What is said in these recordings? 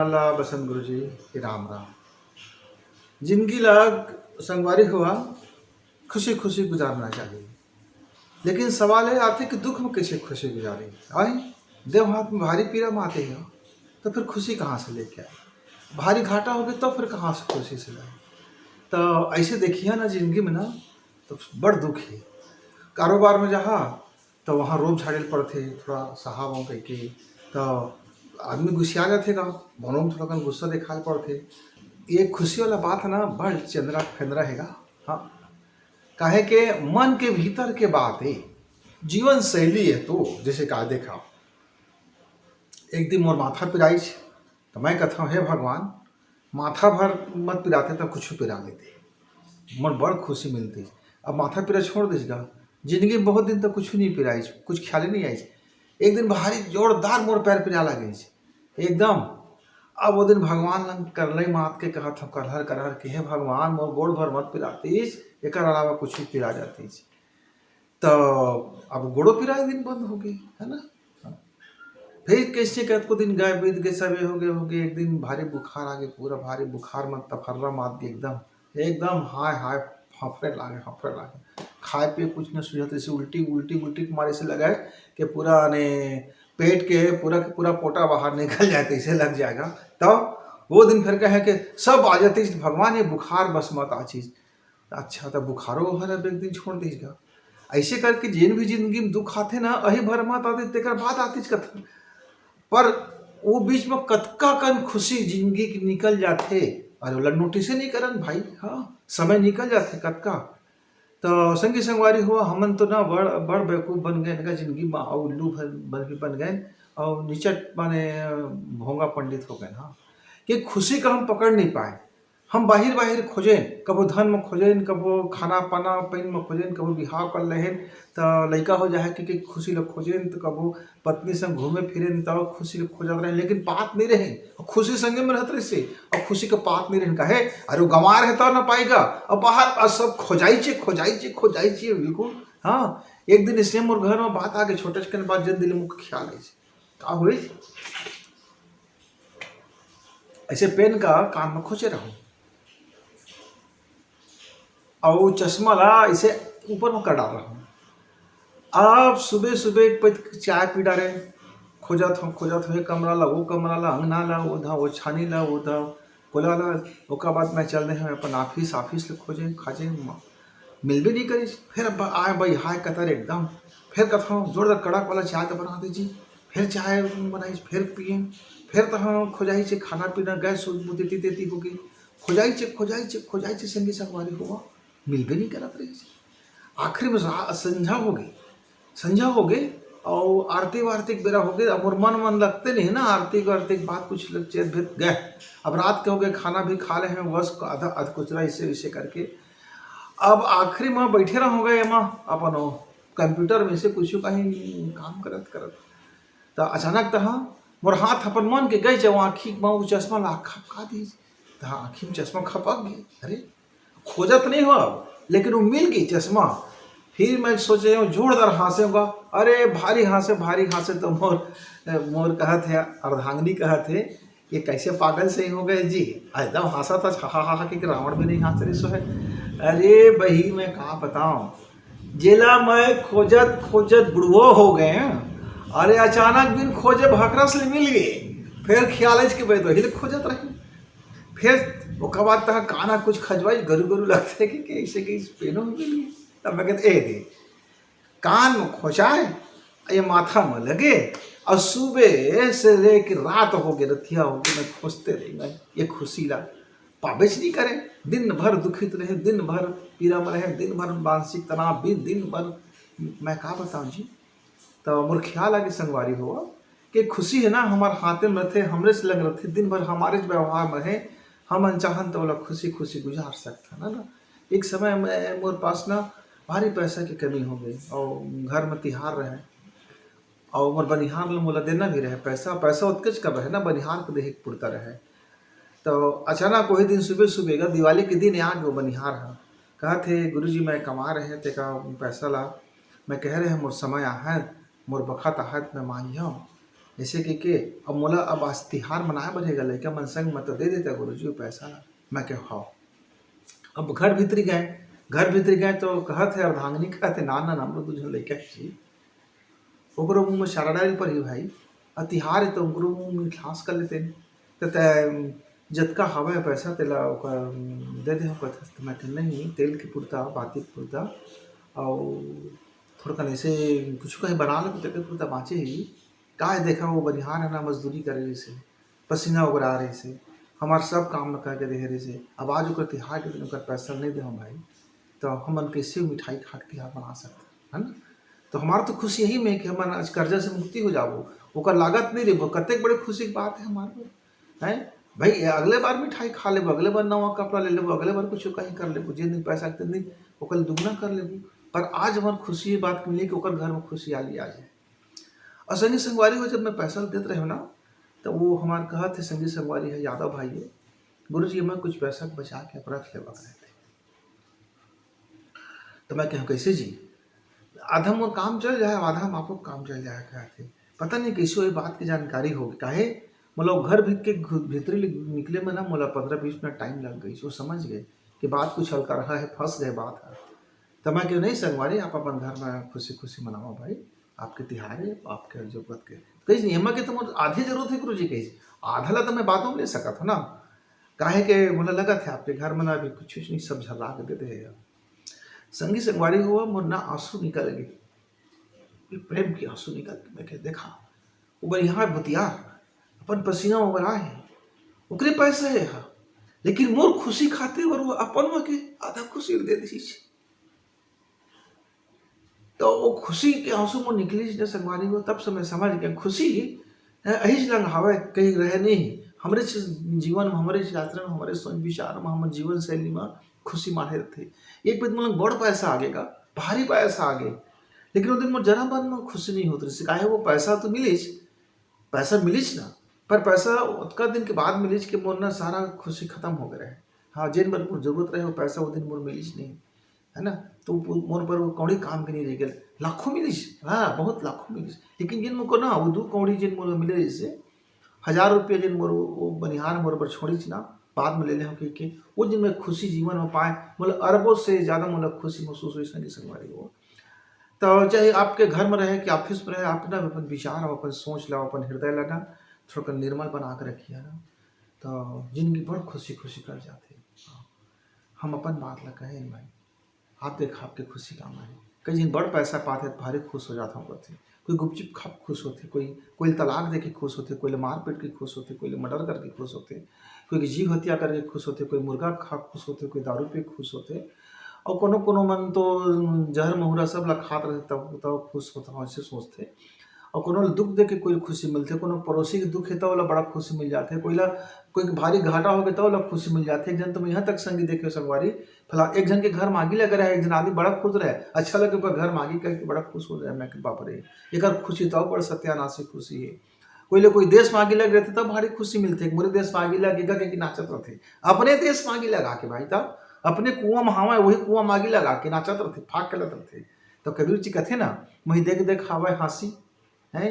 अल्लाह बसंत गुरु जी के राम राम। जिंदगी लाग संगवारी हुआ खुशी खुशी गुजारना चाहिए, लेकिन सवाल है आते कि दुख में कैसे खुशी गुजारे। आए देव हाथ में भारी पीरा में आते हैं तो फिर खुशी कहाँ से लेके आए, भारी घाटा हो गया तो फिर कहाँ से खुशी से लाए। तो ऐसे देखिए ना जिंदगी में ना तो बड़ दुख है। कारोबार में जहाँ तो वहाँ रोब झाड़ेल पड़ते थोड़ा साहब कह के, तो आदमी गुस्सा जाते का बनों में थोड़ा गुस्सा दिखाई पड़ते। ये खुशी वाला बात ना बड़ चंद्रा फेंद्रा हैगा। हाँ, काहे के मन के भीतर के बात है, जीवन शैली है। तो जैसे कहा देखा एक दिन मोर माथा पिराई तो मैं कहता हूँ हे भगवान माथा भर मत पिराते तो कुछ पिरा लेते, मन बड़ खुशी मिलती। अब माथा पिरा छोड़ दीजिएगा, जिंदगी में बहुत दिन तक कुछ नहीं पिराई, कुछ ख्याल नहीं आई। एक दिन भारी जोरदार मोर पैर पिरा लगे एकदम। अब वो दिन भगवान लंग करलई मात के कहा था करहर करहर के हे भगवान मोर गोड़ भर मत पिरातीस, एक अलावा कुछ भी पिरा जातीस। तो अब गोड़ो पिरा एक दिन बंद हो गई है ना। फिर कैसे कहत को दिन गए बीत गए सबे हो गए एक दिन भारी बुखार आ गए, पूरा भारी बुखार मत तफर्रा मात गई एकदम एकदम हाय हाय हफरे लागे खाए पिए कुछ न सुझाते से उल्टी उल्टी उल्टी मारे से लगाए कि पूरा ने पेट के पूरा पोटा बाहर निकल जाए तो इसे लग जाएगा। तो वो दिन फिर कहे कि सब आ जाती भगवान ये बुखार बस मत आ चीज। अच्छा तो बुखारो हर अब एक दिन छोड़ दीजिएगा। ऐसे करके जिन भी जिंदगी में दुख आते ना अही भर मत आते तेकर बात आती कथा, पर वो बीच में कतका कन खुशी जिंदगी की निकल जाते। अरे बोला नोटिस नहीं करन भाई, हाँ समय निकल जाते कतका। तो संगी संगवारी हुआ हमन तो ना बड़ बड़ बेवकूफ़ बन गए जिंदगी में और उल्लू बन गए और निचट माने भोंगा पंडित हो गए। हाँ कि खुशी का हम पकड़ नहीं पाए, हम बाहिर बाहिर खोजें, कबो धन में खोजें, कबो खाना पाना पैन में खोजें, कबो बिहाव कर लें तो लड़का हो जाए कि खुशी लोग खोजें, तो कबो पत्नी संग घूमे फिरें तो खुशी लोग खोजत रहे, लेकिन बात नहीं रहे खुशी संगे में रहते रहे और खुशी का बात नहीं रहे कहे अरे गंवा रहे तो ना पाएगा और बाहर सब खोजाई बिल्कुल। हाँ एक दिन इसलिए मोर घर में बात आ गई छोटे के बाद जन दिल मुख्य ख्याल है का हुई ऐसे पेन का कान में खोजे रहूं और चश्मा ला इसे ऊपर में कर डाल रहा हूँ। अब सुबह सुबह एक पैक चाय पी डाले खोजत हो कमरा ला वो कमरा ला अंगना ला वो था वो छानी ला वो था बोला ला। ओका बाद मैं चल रहे हैं अपन ऑफिस ले खोजे खाजे मिल भी नहीं करी। फिर अब आए भाई हाय कतर एकदम फिर कथा जोरदार कड़क वाला चाय तो बना दीजिए, फिर चाय बनाई फिर पिए, फिर तो हम खोजाई से खाना पीना गए सूझ बुद्धि देती होगी खोजाई से संगी संगवारी हुआ मिल भी नहीं करत रही। आखिर में संझा हो गई और आरती वार्तिक बेरा हो गए। अब मन लगते नहीं ना आरती वार्तिक बात कुछ लग चेत भेद गए। अब रात के हो गए खाना भी खा ले हैं बस आधा अध कुचरा इसे करके अब आखिरी में बैठे रह हो गए माँ अपन कंप्यूटर में से कुछ कहीं काम करत तो अचानक तहाँ मोर हाथ अपन मन के गए जब आँखी में वो चश्मा ला खपका दी तो आँखी में चश्मा खपक गई। अरे खोजत नहीं हो अब लेकिन वो मिल गई चश्मा। फिर मैं सोचे जोरदार हंसेगा, अरे भारी हंसे तो मोर कहा थे अर्धांगनी कहा थे ये कैसे पागल से ही हो गए जी एकदम हंसा था हा कि रावण भी नहीं हंस रही सो है। अरे भाई मैं कहाँ बताऊँ जिला मैं खोजत बुढ़वो हो गए। अरे अचानक बिन खोजे भकरा से मिल गए, फिर ख्याल के भाई तो खोजत रहे। फिर ओकर बाद तक काना कुछ खजवाई गरु लगते कि ऐसे कि पेनो में मिली। तब मैं कहते दे कान में खोचाए ये माथा में लगे और सुबह से लेकर रात हो गए रतिया हो गए मैं खोजते रहेंगे ये खुशी ला पाबेच नहीं करे। दिन भर दुखित रहे, दिन भर पीड़ा में रहे, दिन भर मानसिक तनाव भी दिन भर मैं कहा बताऊँ जी। तो मोर ख्याल आगे संगवारी हुआ कि खुशी है ना हमारे हाथे में रहते हमरे से लग रहते दिन भर हमारे व्यवहार में रहे हम अनचाहन तो बोला खुशी गुजार सकता ना। एक समय में मोर पास ना भारी पैसा की कमी हो गई और घर में तिहार रहे और मोर बनिहार मोला देना भी रहे पैसा उत्कच कर रहे ना बनिहार को देख पुरता रहे। तो अचानक वही दिन सुबह दिवाली के दिन आज वो बनिहार है कहा थे गुरुजी मैं कमा रहे थे का पैसा ला मैं कह रहे हैं मोर समय आहत मोर बखत आहत मैं मांझ ऐसे के अब मोला अब आज तिहार मनाए बढ़ेगा लड़का मन संग मत दे देता गुरुजी वो पैसा ला। मैं क्या हाँ अब घर भीतरी गए तो कहत है अर्धांगनी कहते ना ना हम लोग दूसरे लड़का छी ओकरो मुँह में सारा डाल पर ही भाई और तिहार है तो ओकरो मुँह में खास कर लेते तो जतका हवा पैसा तेला दे दे कहते मैं नहीं तेल के पुरता बाती के पुरता और थोड़ा कन ऐसे कुछ कहीं बना लो तो तेल पुरता बाँचे ही का है देखा वो बनिहार है ना मजदूरी करे रही से पसीना उगरा रही से हमारे सब काम में करके दे रही से अब आज ओकर तिहार के दिन ओकर पैसा नहीं दे हम भाई तो हमन कैसे मिठाई खा के तिहार बना सकते है ना। तो हमारा तो खुशी यही में कि हम आज कर्जा से मुक्ति हो जाओ ओकर लागत नहीं रही कतेक बड़े खुशी की बात है हमारे को है भाई। अगले बार मिठाई खा लेबो अगले बार नवा कपड़ा ले लेबो अगले बार कुछ कहीं कर लेबो जिन दिन पैसा के दिन ओकर दुगना कर लेबो पर आज हमार खुशी बात मिली कि ओकर घर में खुशी आली आ जाए। और संगी संगवारी हो जब मैं पैसा देते रहे ना तो वो हमारे कहा थे संगी संगवारी है यादव भाई है गुरु जी मैं कुछ पैसा बचा के रख लेवा करे थे। तो मैं कहूँ कैसे जी आधा मोर काम चल जाए आधा हम आपको काम चल जाए कहते पता नहीं कैसे ये बात की जानकारी होगी काहे मतलब घर भीतरी निकले में ना मोला 15-20 मिनट टाइम लग गई वो समझ गए कि बात कुछ हल्का रहा है फंस गए बात है। तो मैं क्यों नहीं संगवारी आप अपन घर में खुशी खुशी मनाओ भाई आपके तिहार है आपके जरूरत के कहीं नहीं एमा के तो आधी जरूरत है गुरु जी कहीं आधा ला तो मैं बातों में ले सकत हो ना काहे के मुझे लगा था आपके घर में ना अभी कुछ नहीं सब झल्ला के देते हैं। संगी संगवारी हुआ मोर ना आंसू निकल गए प्रेम की आंसू निकल के मैं देखा वो बढ़िया भतिया अपन पसीना उबरा है ओकरे पैसे है हा लेकिन मोर खुशी खातिर और वो अपन के आधा खुशी दे दी तो वो खुशी के आंसू में निकली न संगवारी हो तब से मैं समझ गया खुशी अहिज लंग हवा कहीं रहे नहीं हमारे जीवन में हमारे यात्रा में हमारे सोच विचार में हमारे जीवन शैली में खुशी माने थे। एक दिन मतलब बड़ पैसा आगेगा भारी पैसा आगे लेकिन वो दिन मोर जरा बाद में खुशी नहीं होती रही काहे वो पैसा तो पैसा मिलीच ना पर पैसा उतना दिन के बाद मिलीच के मोर ना सारा खुशी खत्म हो गया है। हाँ जिन बार मोर जरूरत रहे वो पैसा वो दिन मोर मिलीच नहीं है ना तो मोर पर वो कौड़ी काम के नहीं रह गए लाखों मिलीच हाँ बहुत लाखों मिलीच लेकिन जिन मुझको ना वो 2 कौड़ी जिन मोर मिले जैसे 1000 रुपये जिन मोर वो बनिहार मोर पर छोड़ी ना बाद में ले ले के वो जिन में खुशी जीवन में पाए मतलब अरबों से ज़्यादा मतलब खुशी महसूस हुई संगी संगवारी हो। तो चाहे आपके घर में रहे कि ऑफिस में रहे अपना अपन विचार हो अपन सोच लो अपन हृदय लगा थोड़ा निर्मल बना कर रखिए ना तो जिंदगी बड़ खुशी खुशी कर जाते। हम अपन बात ला कहे भाई आप देखा आपके खुशी काम है कई जिन बड़ पैसा पाते भारी खुश हो जाता हूँ करते कोई गुपचुप खा खुश होते कोई तलाक दे के खुश होते कोई मारपीट के खुश होते कोई मर्डर करके खुश होते कोई जीव हत्या करके खुश होते कोई मुर्गा खा खुश होते कोई दारू पे खुश होते और कोनो मन तो जहर महुरा सब ला खात रहे तब खुश होता ऐसे सोचते और कोनो दुख दे के कोई खुशी मिलते कोनो पड़ोसी के दुख है तो वाला बड़ा खुशी मिल जाते कोई भारी घाटा हो गया तो वाला खुशी मिल जाते एक जन तुम यहाँ तक संगी देखे संगवारी फला एक जन के घर मांगी लग रहा है एक जन आदमी बड़ा खुश रहे अच्छा लगे घर मांगी करके बड़ा खुश हो जाए मैं बाप रे एक खुशी तो बड़ा सत्यानाशी खुशी है। कोई देश मांगी लग रहे थे तब भारी खुशी मिलते पूरे देश मांगी लगेगा कि नाचत रहते अपने देश मांगी लगा के भाई तब अपने कुआं में हवा वही कुआं मांगी लगा के नाचत रहते फाक खेलत रहते। तो कबीर जी कथे ना वही देख देख हवा हंसी है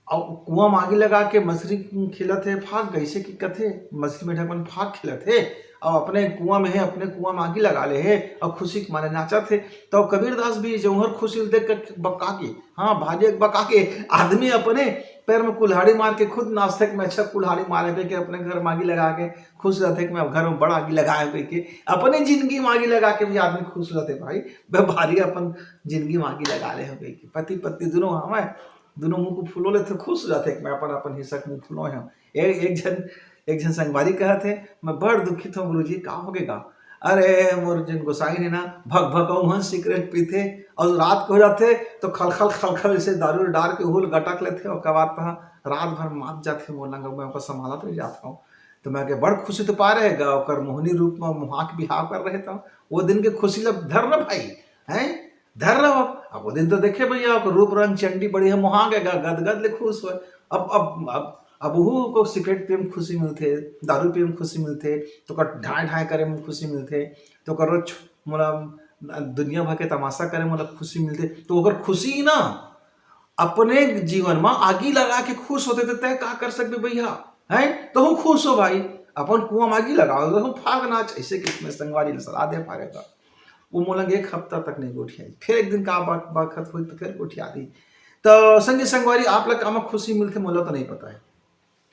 और कुआं मांगी लगा के मछली खिलत है फाक कैसे की कथे मछली में ढकन फाक खिलत है और अपने कुआं में है अपने कुआं मांगी लगा ले है और खुशी के मारे नाचा थे। तो कबीरदास भी जौहर खुशी देख कर बका के हाँ भाजी बका के आदमी अपने पैर में कुल्हाड़ी मार के खुद नाचते में अच्छा कुल्हाड़ी मारे के अपने घर मांगी लगा के खुश रहते कि मैं घर में बड़ा आगी लगाए के अपने जिंदगी मांगी लगा के भी आदमी खुश रहते भाई भारी अपन जिंदगी मांगी लगा ले हो पति पत्नी दोनों मुंह को फूलो लेते खुश हो जाते मैं अपन हिस्सा मुंह फूलो है। एक जन संगवारी कहा थे मैं बड़ दुखित हूँ गुरुजी का हो गएगा अरे मोर जिन गोसाई ने ना भग भग सिगरेट पीते और रात को हो जाते तो खलखल से दारू डार के हुल गटक लेते और कबार रात भर मात जाते मोर लंग मैं संभाला तो जाता हूँ। तो मैं के बड़ खुशी तो पा रहेगा और मोहनी रूप में मुहा के बिहाव कर रहे था वो दिन के खुशी लब धर न भाई है धर रहो अब वो दिन तो देखे भैया रूप रंग चंडी बढ़िया मुहा गएगा गदगद ले खुश हो अब वो को सिगरेट पे में खुशी मिलते दारू पे में खुशी मिलते तो कर ढाई करे में खुशी मिलते तो कर मतलब दुनिया भर के तमाशा करे मतलब खुशी मिलते तो अगर खुशी ना अपने जीवन में आगी लगा के खुश होते थे, तय का कर सकते भैया है, तो हम खुश हो भाई, अपन कुआं में आगी लगाओ तो हम फाग नाच, ऐसे कि संगवारी ने सलाह दे फागेगा। वो मोलंग एक हफ्ता तक नहीं गोठिया, फिर एक दिन का बात हुई तो फिर गोठिया दी। तो संगी संगवारी आप लोग काम खुशी मिलते मोला तो नहीं पता है,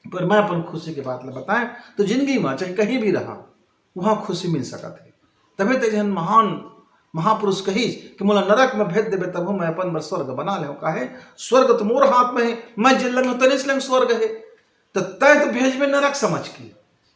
पर मैं अपन खुशी के बात बताएं तो जिंदगी में चाहे कहीं भी रहा वहाँ खुशी मिल सकत है। तभी तो जन महान महापुरुष कही कि मोला नरक में भेज देवे तब मैं अपन बर स्वर्ग बना ले, काहे स्वर्ग तो मोर हाथ में है, मैं जिन लंग तनिस लंग स्वर्ग है, तो तय तो भेज में नरक समझ के,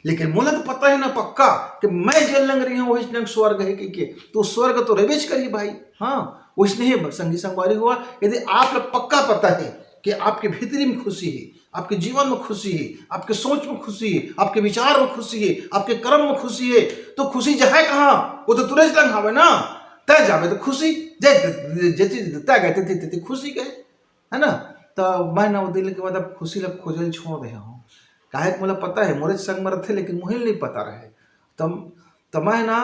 लेकिन मोला तो पता है ना पक्का कि मैं जेल लंग रही हूँ वही लंग स्वर्ग है कि तो स्वर्ग तो रेवेज करी भाई। हाँ वैसे ही संगी संगवारी हुआ, यदि आप लोग पक्का पता है कि आपके भीतरी में खुशी है, आपके जीवन में खुशी है, आपके सोच में खुशी है, आपके विचार में खुशी है, आपके कर्म में खुशी है, तो खुशी जहाँ कहाँ वो तो तुरंत लंग हावे ना, तय जावे तो खुशी तय गए खुशी गए है ना। तो मैं ना दिल के बाद अब खुशी लग खोजल छोड़ दे हूँ, काहे मुझे पता है मोरे संग में रहे लेकिन मुझे नहीं पता रहे। तब मैं ना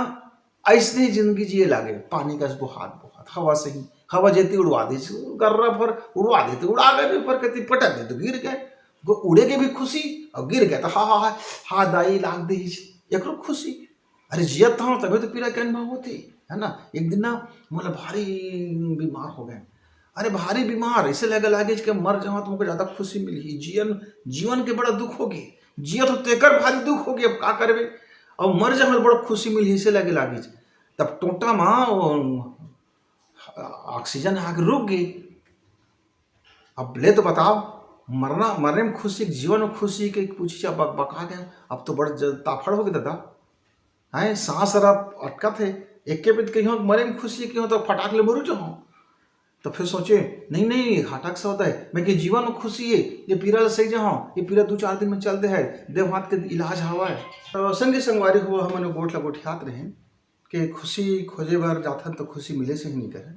ऐसे ही जिंदगी जिए लागे, पानी का बुहात बुहात हवा से ही, हवा जेती उड़वा दी गर्रा पर उड़वा देते, उड़ा गए ऊपर कहती पटक दे तो गिर गए, उड़े के भी खुशी और गिर गए तो हा दाई लाग दी एक खुशी। अरे जियत था तभी तो पीड़ा के अनुभव होती है ना। एक दिन ना मतलब भारी बीमार हो गए, अरे भारी बीमार ऐसे लागे कि मर जाओ तुमको ज्यादा खुशी मिली, जीवन के बड़ा दुख होगी, जिया तो तेकर भारी दुख होगी, अब का करबे, और मर जाए बड़ा खुशी मिली ऐसे लागे। तब टोटा में ऑक्सीजन आके रुक गई। अब ले तो बताओ, मरने में खुशी, जीवन में खुशी के पूछी बका गए, अब तो बड़ा ताफड़ हो गए दादा है, सांस अटका थे एक के बीच कहीं मरे में खुशी क्यों तो फटाक ले मरू जाऊँ। तो फिर सोचे नहीं हटक से होता है, मैं कि जीवन में खुशी है, ये पीड़ा सही जाऊँ, ये पीड़ा 2-4 दिन में चलते है, देव हाथ के इलाज हवा है। तो संगी संगवारी हुआ हमने गोठ ला गोठियात रहे कि खुशी खोजे बार जाथन तो खुशी मिले से ही नहीं करे,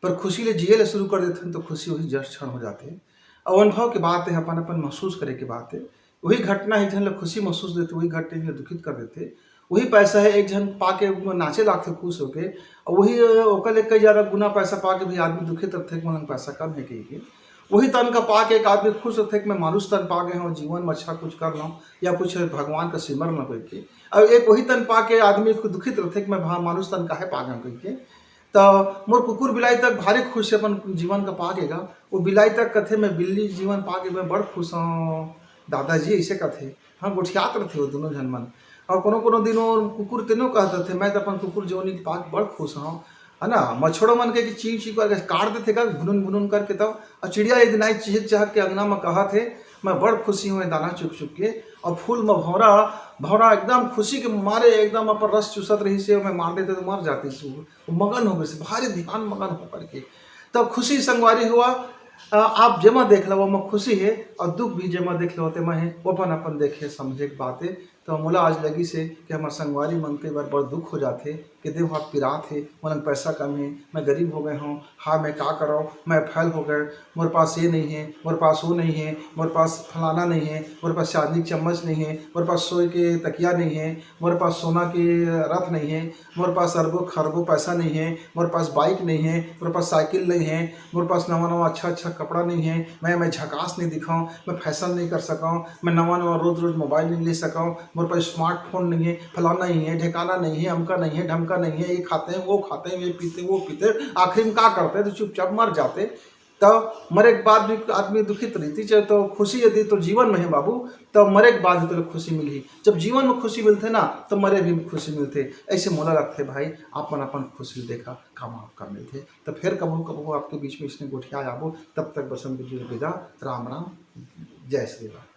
पर खुशी ले जिये ले शुरू कर देते तो खुशी वही जस्ट क्षण हो जाते हैं। और अनुभव की बात है, अपन अपन महसूस करे की बात है, वही घटना है जन खुशी महसूस देते, वही घटना दुखित कर देते। वही पैसा है एक जन पाके नाचे लागते खुश होके, और वही ओकर कई ज़्यादा गुना पैसा पाके भी आदमी दुखित रहते कि पैसा कम है कही। वही तन का पाके एक आदमी खुश रहते कि मैं मानुष तन पा गए हूँ, जीवन में अच्छा कुछ कर लूँ या कुछ भगवान का सिमर न कोई के। अब एक वही तन पाके आदमी दुखित रहते कि मैं मानुष तन काहे पा गए कही के। तो मोर कुकुर बिलाई तक भारी खुश है अपन जीवन का पागेगा, वो बिलाई तक कथे मैं बिल्ली जीवन पाके मैं बड़ खुश हूँ दादाजी ऐसे कथे। हाँ गोठियात रहते वो दोनों जन मन, और कोनो दिन कुकुर तीनों कहते थे मैं तो अपन कुकुर जोनी पाक बड़ खुश हूँ है ना। मछोड़ो मन के ची ची करके काट देते का भुनुन भुनुन करके, तब और चिड़िया एक दिन आई चहक चहक के अंगना में कहा थे मैं बड़ खुशी हूँ दाना चुप चुप के, और फूल में भौरा एकदम खुशी के मारे एकदम अपन रस चूसत रही से, मैं मार देते तो मर जाती से, मगन हो गए भारी ध्यान मगन हो करके। तब खुशी संगवारी हुआ, आप जमा देख लो वो खुशी है, और दुख भी जमा देख लो होते मैं वो अपन देखे समझे बातें। तो मोला आज लगी से कि हमारे संगवारी मन के बार बड़ा दुख हो जाते कि देव हाथ पिरात है, मन पैसा कम है, मैं गरीब हो गए हूँ, हाँ मैं का करो, मैं फैल हो गए, मोरे पास ये नहीं है, मोरे पास वो नहीं है, मोरे पास फलाना नहीं है, मोरे पास चांदी की चम्मच नहीं है, मोरे पास सोए के तकिया नहीं है, मोरे पास सोना के रथ नहीं है, मोरे पास अरबों खरबों पैसा नहीं है, मोरे पास बाइक नहीं है, मोरे पास साइकिल नहीं है, मोरे पास नवा अच्छा कपड़ा नहीं है, मैं झकास नहीं दिखाऊँ, मैं फैशन नहीं कर सकाऊँ, मैं नवा रोज मोबाइल नहीं ले सकाऊँ, मोरे पास स्मार्टफोन नहीं है, फलाना नहीं है, ठिकाना नहीं है, अमका नहीं है, ढमका नहीं है, ये खाते हैं वो खाते हैं, ये पीते वो पीते, आखिर में क्या करते तो चुपचाप मर जाते। तब मरे के बाद भी आदमी दुखित रहती चाहे तो खुशी यदि तो जीवन में है बाबू, तब मरे के बाद तो खुशी मिली, जब जीवन में खुशी मिलते ना तो मरे भी खुशी मिलते। ऐसे मोला रखते भाई अपन खुशी देखा काम आप कर मिलते। तो फिर कबू आपके बीच में इसने गोठिया आबो, तब तक बसंत विदा, राम राम, जय श्री राम।